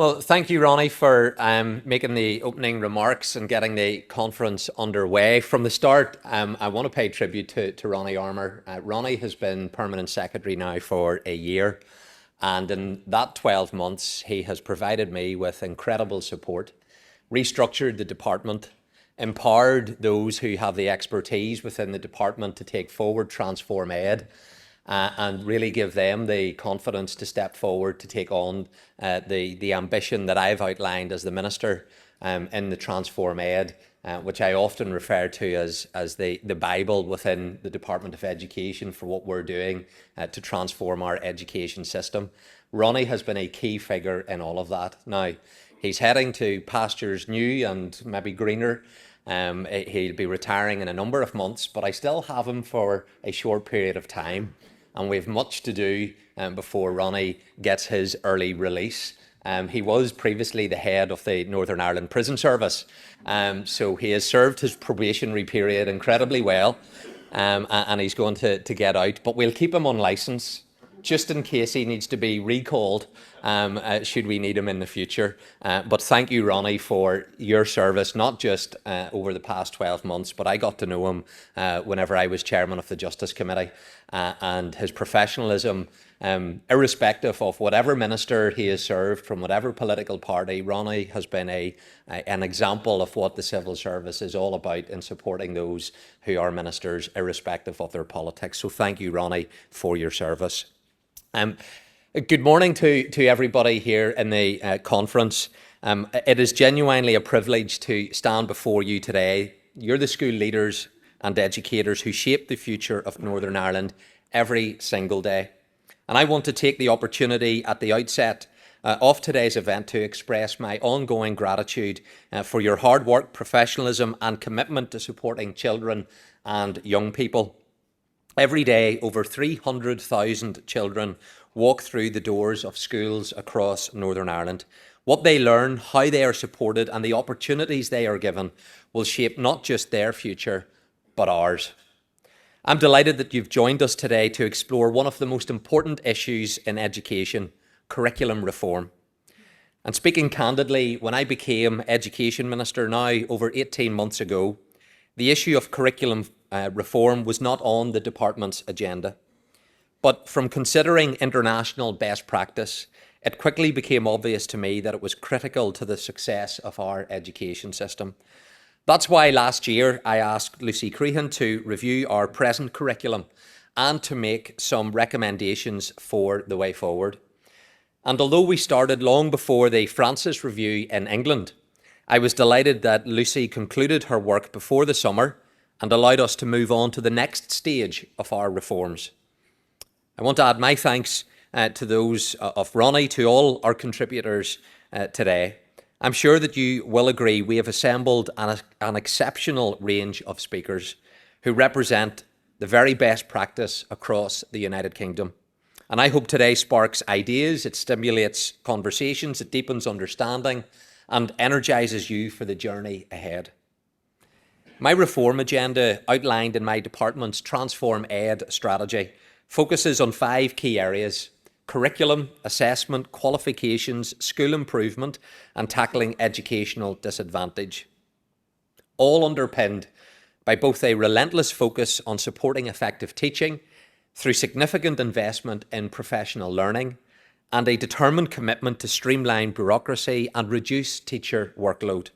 Well, thank you, Ronnie, for making the opening remarks and getting the conference underway. From the start, I want to pay tribute to Ronnie Armour. Ronnie has been Permanent Secretary now for a year, and in that 12 months, he has provided me with incredible support, restructured the department, empowered those who have the expertise within the department to take forward TransformED, and really give them the confidence to step forward to take on the ambition that I've outlined as the Minister in the TransformED, which I often refer to as the Bible within the Department of Education for what we're doing to transform our education system. Ronnie has been a key figure in all of that. Now, he's heading to pastures new and maybe greener. He'll be retiring in a number of months, but I still have him for a short period of time. And we have much to do before Ronnie gets his early release. He was previously the head of the Northern Ireland Prison Service, so he has served his probationary period incredibly well, and he's going to get out. But we'll keep him on licence, just in case he needs to be recalled, should we need him in the future. But thank you, Ronnie, for your service, not just over the past 12 months, but I got to know him whenever I was chairman of the Justice Committee, and his professionalism, irrespective of whatever minister he has served from whatever political party. Ronnie has been an example of what the civil service is all about in supporting those who are ministers, irrespective of their politics. So thank you, Ronnie, for your service. Good morning to everybody here in the conference. It is genuinely a privilege to stand before you today. You're the school leaders and educators who shape the future of Northern Ireland every single day. And I want to take the opportunity at the outset of today's event to express my ongoing gratitude for your hard work, professionalism and commitment to supporting children and young people. Every day, over 300,000 children walk through the doors of schools across Northern Ireland. What they learn, how they are supported, and the opportunities they are given will shape not just their future, but ours. I'm delighted that you've joined us today to explore one of the most important issues in education, curriculum reform. And speaking candidly, when I became Education Minister now over 18 months ago, the issue of curriculum reform was not on the department's agenda. But from considering international best practice, it quickly became obvious to me that it was critical to the success of our education system. That's why last year I asked Lucy Crehan to review our present curriculum and to make some recommendations for the way forward. And although we started long before the Francis Review in England, I was delighted that Lucy concluded her work before the summer and allowed us to move on to the next stage of our reforms. I want to add my thanks to those of Ronnie, to all our contributors today. I'm sure that you will agree we have assembled an exceptional range of speakers who represent the very best practice across the United Kingdom. And I hope today sparks ideas, it stimulates conversations, it deepens understanding and energises you for the journey ahead. My reform agenda, outlined in my department's TransformED strategy, focuses on 5 key areas: curriculum, assessment, qualifications, school improvement, and tackling educational disadvantage. All underpinned by both a relentless focus on supporting effective teaching through significant investment in professional learning and a determined commitment to streamline bureaucracy and reduce teacher workload.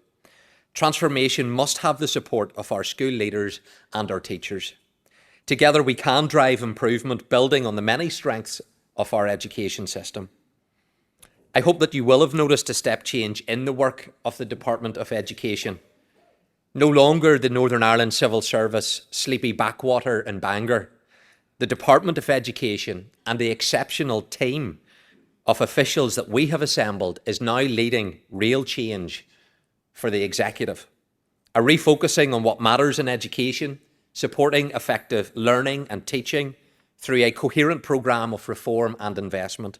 Transformation must have the support of our school leaders and our teachers. Together we can drive improvement, building on the many strengths of our education system. I hope that you will have noticed a step change in the work of the Department of Education. No longer the Northern Ireland Civil Service sleepy backwater in Bangor. The Department of Education and the exceptional team of officials that we have assembled is now leading real change for the executive. A refocusing on what matters in education, supporting effective learning and teaching through a coherent programme of reform and investment.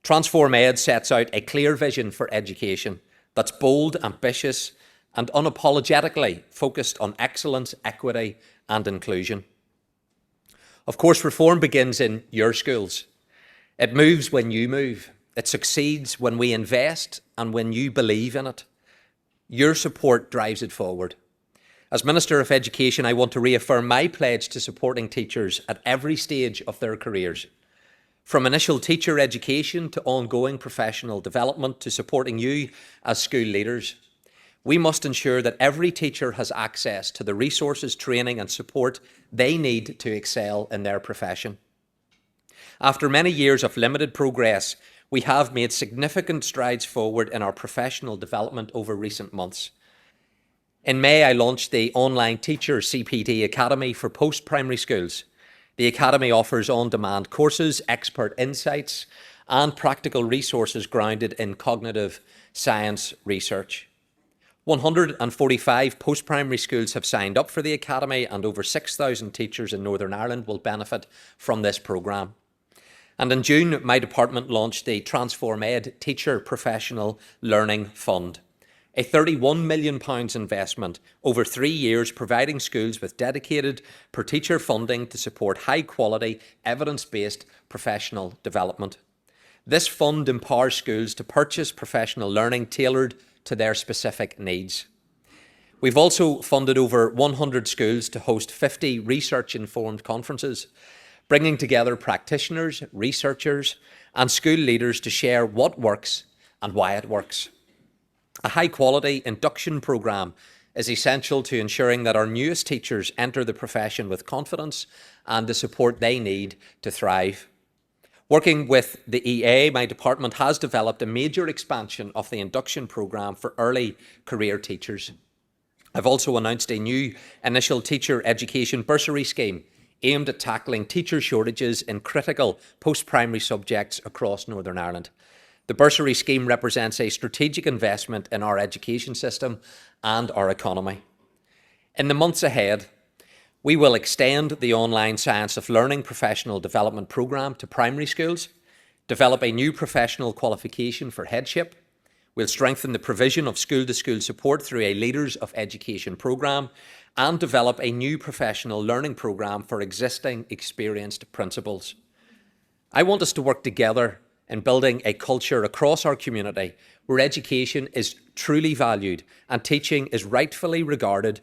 TransformED sets out a clear vision for education that's bold, ambitious and unapologetically focused on excellence, equity and inclusion. Of course, reform begins in your schools. It moves when you move. It succeeds when we invest and when you believe in it. Your support drives it forward. As Minister of Education, I want to reaffirm my pledge to supporting teachers at every stage of their careers. From initial teacher education to ongoing professional development to supporting you as school leaders. We must ensure that every teacher has access to the resources, training and support they need to excel in their profession. After many years of limited progress, we have made significant strides forward in our professional development over recent months. In May, I launched the online Teacher CPD Academy for post-primary schools. The Academy offers on-demand courses, expert insights and practical resources grounded in cognitive science research. 145 post-primary schools have signed up for the Academy and over 6,000 teachers in Northern Ireland will benefit from this programme. And in June, my department launched the TransformED Teacher Professional Learning Fund, a £31 million investment over 3 years, providing schools with dedicated per-teacher funding to support high-quality, evidence-based professional development. This fund empowers schools to purchase professional learning tailored to their specific needs. We've also funded over 100 schools to host 50 research-informed conferences, bringing together practitioners, researchers and school leaders to share what works and why it works. A high-quality induction programme is essential to ensuring that our newest teachers enter the profession with confidence and the support they need to thrive. Working with the EA, my department has developed a major expansion of the induction programme for early career teachers. I've also announced a new initial teacher education bursary scheme aimed at tackling teacher shortages in critical post-primary subjects across Northern Ireland. The bursary scheme represents a strategic investment in our education system and our economy. In the months ahead, we will extend the online Science of Learning professional development programme to primary schools, develop a new professional qualification for headship. We'll strengthen the provision of school-to-school support through a Leaders of Education programme and develop a new professional learning programme for existing experienced principals. I want us to work together in building a culture across our community where education is truly valued and teaching is rightfully regarded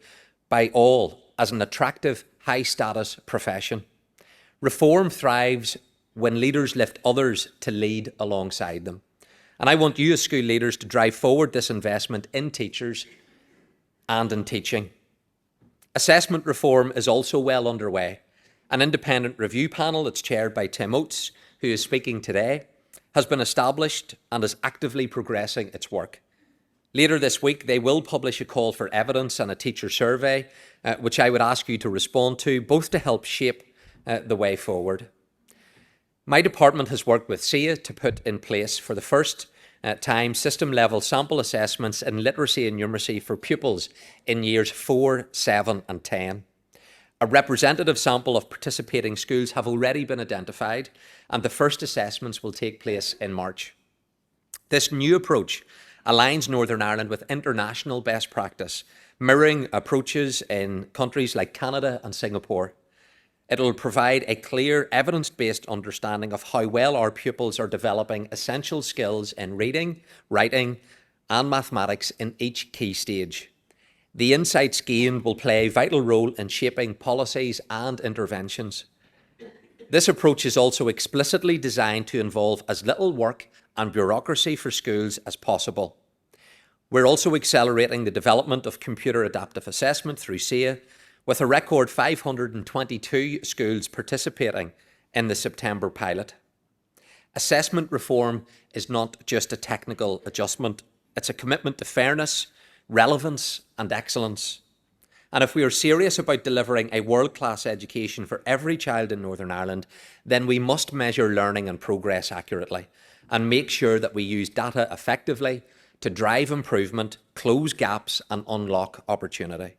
by all as an attractive, high-status profession. Reform thrives when leaders lift others to lead alongside them. And I want you as school leaders to drive forward this investment in teachers and in teaching. Assessment reform is also well underway. An independent review panel that's chaired by Tim Oates, who is speaking today, has been established and is actively progressing its work. Later this week, they will publish a call for evidence and a teacher survey, which I would ask you to respond to, both to help shape the way forward. My department has worked with SIA to put in place for the first time system-level sample assessments in literacy and numeracy for pupils in years 4, 7 and 10. A representative sample of participating schools have already been identified and the first assessments will take place in March. This new approach aligns Northern Ireland with international best practice, mirroring approaches in countries like Canada and Singapore. It will provide a clear, evidence-based understanding of how well our pupils are developing essential skills in reading, writing and mathematics in each key stage. The insights gained will play a vital role in shaping policies and interventions. This approach is also explicitly designed to involve as little work and bureaucracy for schools as possible. We're also accelerating the development of computer adaptive assessment through SIA, with a record 522 schools participating in the September pilot. Assessment reform is not just a technical adjustment, it's a commitment to fairness, relevance and excellence. And if we are serious about delivering a world-class education for every child in Northern Ireland, then we must measure learning and progress accurately and make sure that we use data effectively to drive improvement, close gaps and unlock opportunity.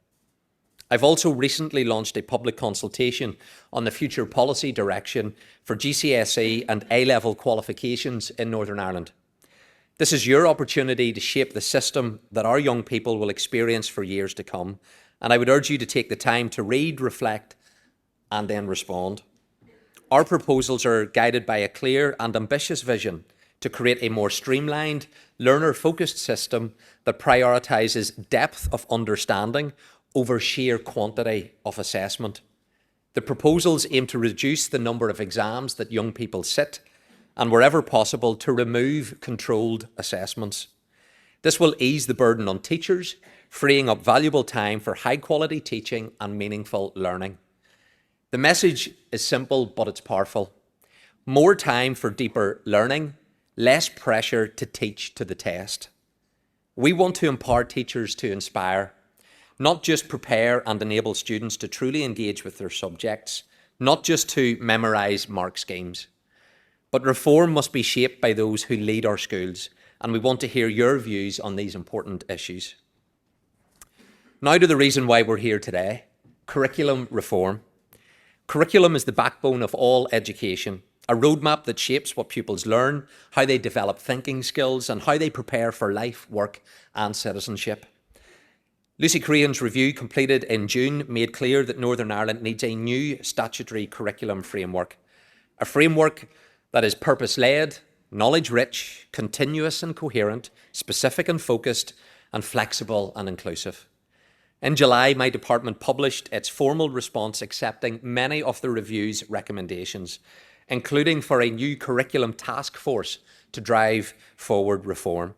I've also recently launched a public consultation on the future policy direction for GCSE and A-level qualifications in Northern Ireland. This is your opportunity to shape the system that our young people will experience for years to come, and I would urge you to take the time to read, reflect and then respond. Our proposals are guided by a clear and ambitious vision to create a more streamlined, learner-focused system that prioritises depth of understanding over sheer quantity of assessment. The proposals aim to reduce the number of exams that young people sit and, wherever possible, to remove controlled assessments. This will ease the burden on teachers, freeing up valuable time for high-quality teaching and meaningful learning. The message is simple, but it's powerful. More time for deeper learning, less pressure to teach to the test. We want to empower teachers to inspire, not just prepare and enable students to truly engage with their subjects, not just to memorise mark schemes. But reform must be shaped by those who lead our schools, and we want to hear your views on these important issues. Now to the reason why we're here today: curriculum reform. Curriculum is the backbone of all education, a roadmap that shapes what pupils learn, how they develop thinking skills, and how they prepare for life, work, and citizenship. Lucy Crean's review, completed in June, made clear that Northern Ireland needs a new statutory curriculum framework, a framework that is purpose-led, knowledge-rich, continuous and coherent, specific and focused, and flexible and inclusive. In July, my department published its formal response accepting many of the review's recommendations, including for a new curriculum task force to drive forward reform.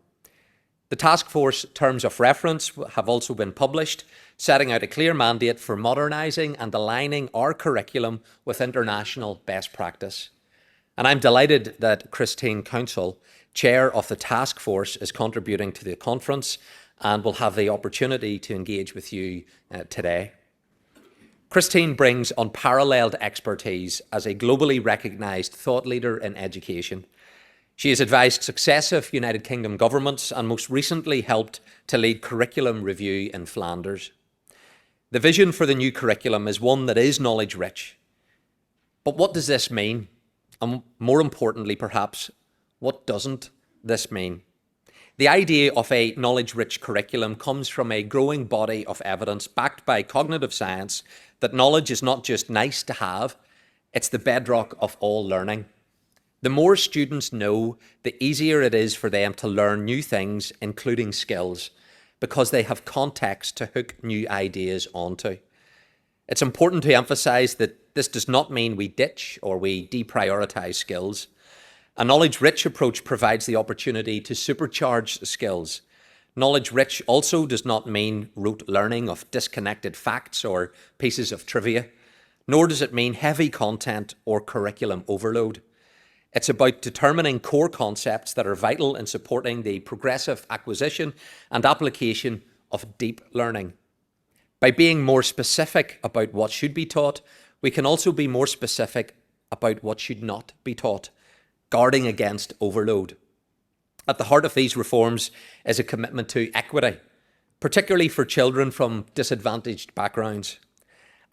The task force terms of reference have also been published, setting out a clear mandate for modernising and aligning our curriculum with international best practice. And I'm delighted that Christine Council, chair of the task force, is contributing to the conference and will have the opportunity to engage with you today. Christine brings unparalleled expertise as a globally recognised thought leader in education. She has advised successive United Kingdom governments and most recently helped to lead curriculum review in Flanders. The vision for the new curriculum is one that is knowledge-rich. But what does this mean? And more importantly, perhaps, what doesn't this mean? The idea of a knowledge-rich curriculum comes from a growing body of evidence backed by cognitive science that knowledge is not just nice to have, it's the bedrock of all learning. The more students know, the easier it is for them to learn new things, including skills, because they have context to hook new ideas onto. It's important to emphasise that this does not mean we ditch or we deprioritise skills. A knowledge-rich approach provides the opportunity to supercharge skills. Knowledge-rich also does not mean rote learning of disconnected facts or pieces of trivia, nor does it mean heavy content or curriculum overload. It's about determining core concepts that are vital in supporting the progressive acquisition and application of deep learning. By being more specific about what should be taught, we can also be more specific about what should not be taught, guarding against overload. At the heart of these reforms is a commitment to equity, particularly for children from disadvantaged backgrounds.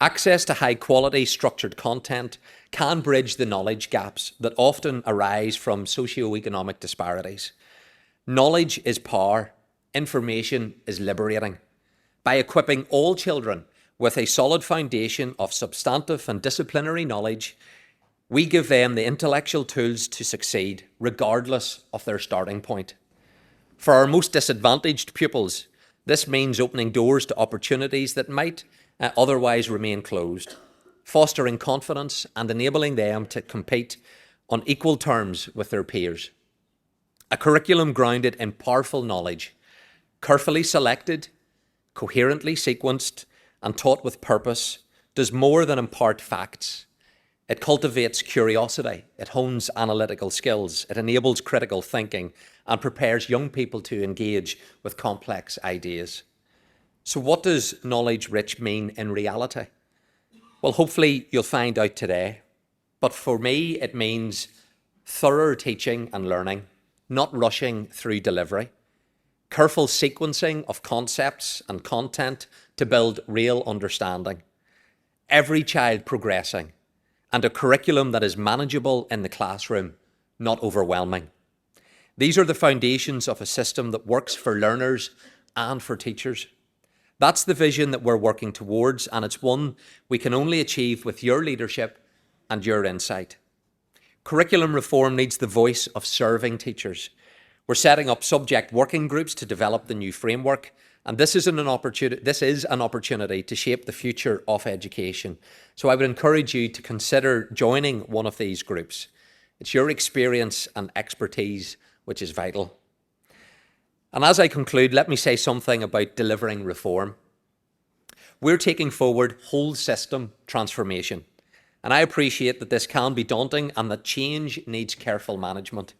Access to high-quality structured content can bridge the knowledge gaps that often arise from socio-economic disparities. Knowledge is power, information is liberating. By equipping all children with a solid foundation of substantive and disciplinary knowledge, we give them the intellectual tools to succeed, regardless of their starting point. For our most disadvantaged pupils, this means opening doors to opportunities that might otherwise remain closed, fostering confidence and enabling them to compete on equal terms with their peers. A curriculum grounded in powerful knowledge, carefully selected, coherently sequenced, and taught with purpose, does more than impart facts. It cultivates curiosity, it hones analytical skills, it enables critical thinking, and prepares young people to engage with complex ideas. So what does knowledge-rich mean in reality? Well, hopefully you'll find out today. But for me, it means thorough teaching and learning, not rushing through delivery, careful sequencing of concepts and content to build real understanding, every child progressing, and a curriculum that is manageable in the classroom, not overwhelming. These are the foundations of a system that works for learners and for teachers. That's the vision that we're working towards, and it's one we can only achieve with your leadership and your insight. Curriculum reform needs the voice of serving teachers. We're setting up subject working groups to develop the new framework, and this is an opportunity to shape the future of education. So I would encourage you to consider joining one of these groups. It's your experience and expertise which is vital. And as I conclude, let me say something about delivering reform. We're taking forward whole system transformation. And I appreciate that this can be daunting and that change needs careful management.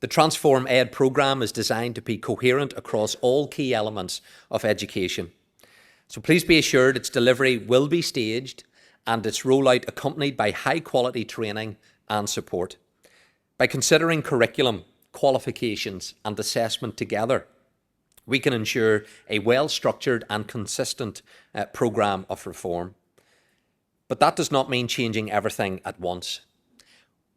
The TransformED programme is designed to be coherent across all key elements of education. So please be assured its delivery will be staged and its rollout accompanied by high quality training and support. By considering curriculum, qualifications and assessment together, we can ensure a well-structured and consistent programme of reform. But that does not mean changing everything at once.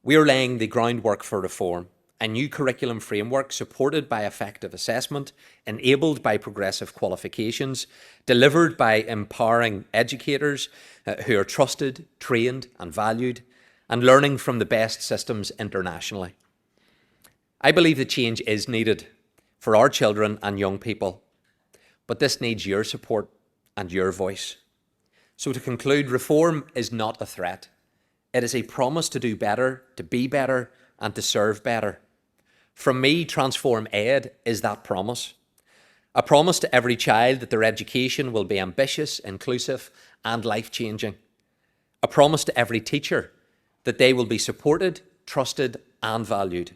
We are laying the groundwork for reform, a new curriculum framework supported by effective assessment, enabled by progressive qualifications, delivered by empowering educators who are trusted, trained and valued, and learning from the best systems internationally. I believe the change is needed for our children and young people, but this needs your support and your voice. So to conclude, reform is not a threat. It is a promise to do better, to be better, and to serve better. From me, TransformED is that promise. A promise to every child that their education will be ambitious, inclusive, and life-changing. A promise to every teacher that they will be supported, trusted, and valued.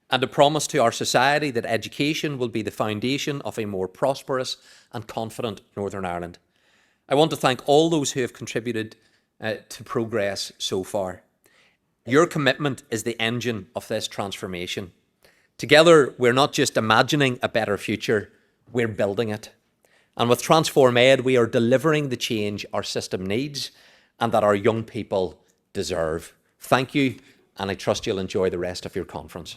And a promise to our society that education will be the foundation of a more prosperous and confident Northern Ireland. I want to thank all those who have contributed to progress so far. Your commitment is the engine of this transformation. Together, we're not just imagining a better future, we're building it. And with TransformED, we are delivering the change our system needs and that our young people deserve. Thank you, and I trust you'll enjoy the rest of your conference.